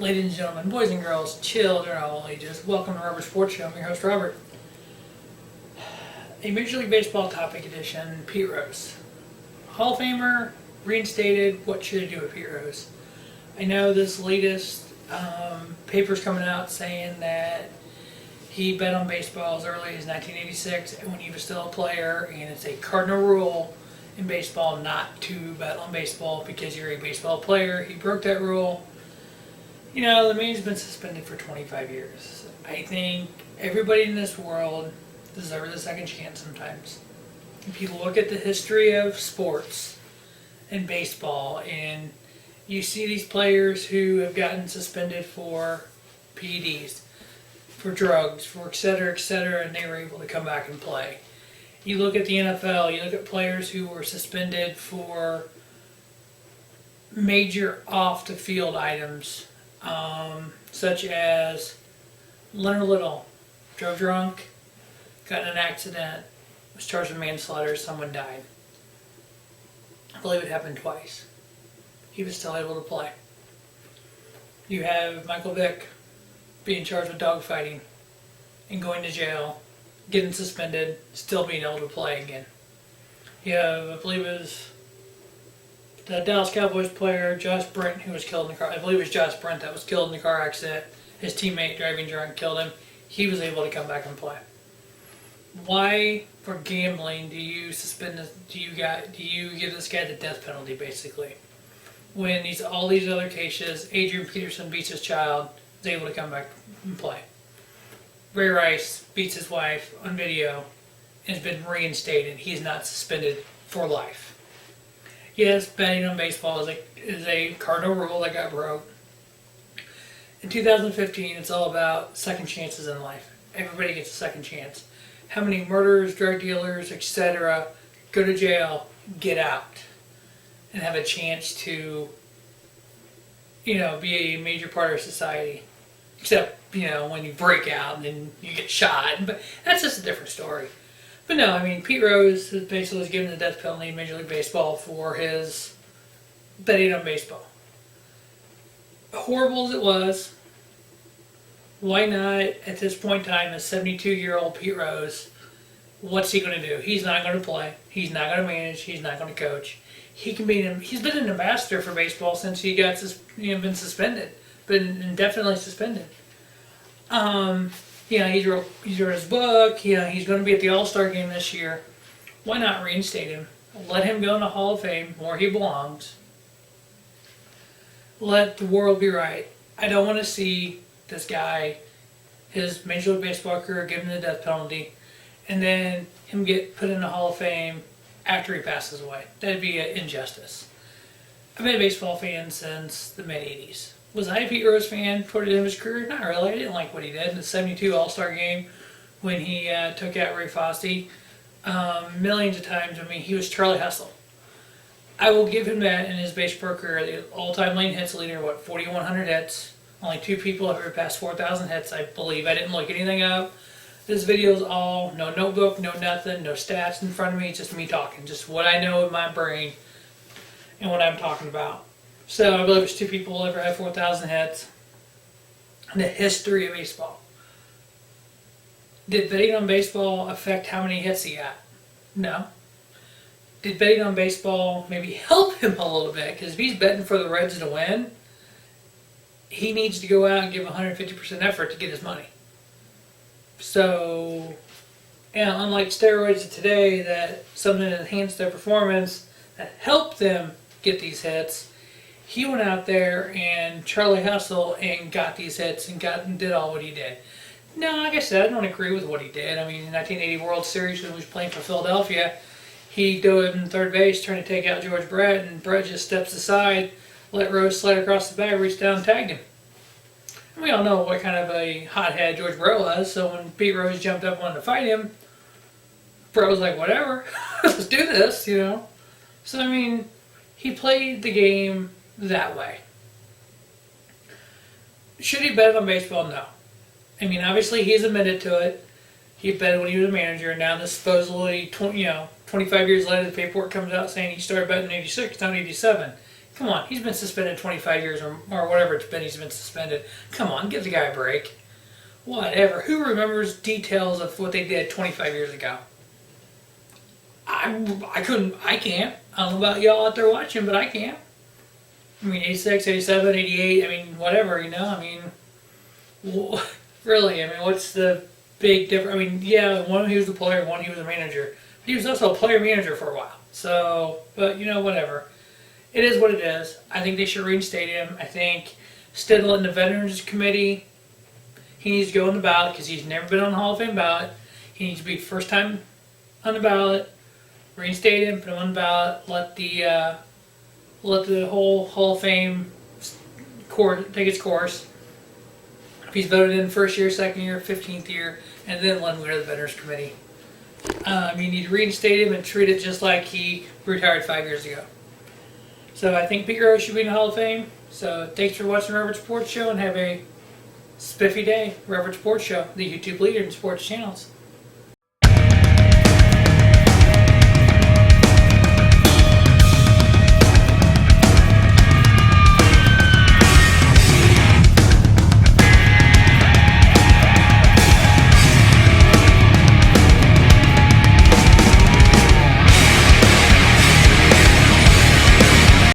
Ladies and gentlemen, boys and girls, children of all ages, welcome to Robert Sports Show. I'm your host, Robert. A Major League Baseball topic edition, Pete Rose. Hall of Famer, reinstated, what should I do with Pete Rose? I know this latest paper's coming out saying that he bet on baseball as early as 1986 when he was still a player, and it's a cardinal rule in baseball not to bet on baseball because you're a baseball player. He broke that rule. You know, the man's been suspended for 25 years. I think everybody in this world deserves a second chance sometimes. If you look at the history of sports and baseball, and you see these players who have gotten suspended for PEDs, for drugs, for et cetera, and they were able to come back and play. You look at the NFL, you look at players who were suspended for major off-the-field items, such as Leonard Little, drove drunk, got in an accident, was charged with manslaughter, someone died. I believe it happened twice. He was still able to play. You have Michael Vick being charged with dogfighting and going to jail, getting suspended, still being able to play again. You have, I believe it was the Dallas Cowboys player, Josh Brent, who was killed in the car. I believe it was Josh Brent that was killed in the car accident. His teammate driving drunk killed him. He was able to come back and play. Why, for gambling, do you suspend this? Do you give this guy the death penalty, basically? When all these other cases, Adrian Peterson beats his child, is able to come back and play. Ray Rice beats his wife on video and has been reinstated. He's not suspended for life. Yes, betting on baseball is a cardinal rule that got broke. In 2015, it's all about second chances in life. Everybody gets a second chance. How many murderers, drug dealers, etc. go to jail, get out, and have a chance to, be a major part of society. Except, when you break out and then you get shot. But that's just a different story. But no, Pete Rose basically was given the death penalty in Major League Baseball for his betting on baseball. Horrible as it was, why not, at this point in time, a 72-year-old Pete Rose, what's he going to do? He's not going to play. He's not going to manage. He's not going to coach. He's been an ambassador for baseball since he got been suspended, been indefinitely suspended. He wrote his book. He's going to be at the All-Star game this year. Why not reinstate him? Let him go in the Hall of Fame where he belongs. Let the world be right. I don't want to see this guy, his Major League Baseball career, given the death penalty, and then him get put in the Hall of Fame after he passes away. That'd be an injustice. I've been a baseball fan since the mid-'80s. Was I a Pete Rose fan toward the end of his career? Not really. I didn't like what he did in the 72 All-Star game when he took out Ray Fosse. Millions of times, he was Charlie Hustle. I will give him that in his baseball career. The all-time leading hits leader, 4,100 hits. Only 2 people have ever passed 4,000 hits, I believe. I didn't look anything up. This video is all, no notebook, no nothing, no stats in front of me. It's just me talking. Just what I know in my brain and what I'm talking about. So I believe there's 2 people who ever had 4,000 hits in the history of baseball. Did betting on baseball affect how many hits he got? No. Did betting on baseball maybe help him a little bit? Because if he's betting for the Reds to win, he needs to go out and give 150% effort to get his money. So, unlike steroids of today, that something that enhanced their performance, that helped them get these hits, he went out there and Charlie Hustle and got these hits and did all what he did. No, like I said, I don't agree with what he did. In the 1980 World Series when he was playing for Philadelphia, he dove in third base trying to take out George Brett, and Brett just steps aside, let Rose slide across the bag, reached down and tagged him. And we all know what kind of a hothead George Brett was, so when Pete Rose jumped up and wanted to fight him, Brett was like, whatever, let's do this, So, he played the game that way. Should he bet on baseball? No. Obviously he's admitted to it. He betted when he was a manager, and now this supposedly, 25 years later, the paperwork comes out saying he started betting in 86, not 87. Come on, he's been suspended 25 years or whatever it's been. He's been suspended. Come on, give the guy a break. Whatever. Who remembers details of what they did 25 years ago? I couldn't. I can't. I don't know about y'all out there watching, but I can't. I mean, 86, 87, 88. I mean, whatever. I mean, really. I mean, what's the big difference? I mean, yeah, one he was a player, one he was a manager. But he was also a player manager for a while. So, but whatever. It is what it is. I think they should reinstate him. I think Stidle and the Veterans Committee, he needs to go on the ballot because he's never been on the Hall of Fame ballot. He needs to be first time on the ballot. Reinstate him, put him on the ballot. Let the whole Hall of Fame take its course. If he's voted in first year, second year, 15th year, and then let him go to the Veterans Committee. You need to reinstate him and treat it just like he retired 5 years ago. So I think Pete Rose should be in the Hall of Fame. So thanks for watching the Reverend Sports Show and have a spiffy day. Reverend Sports Show, the YouTube leader in sports channels.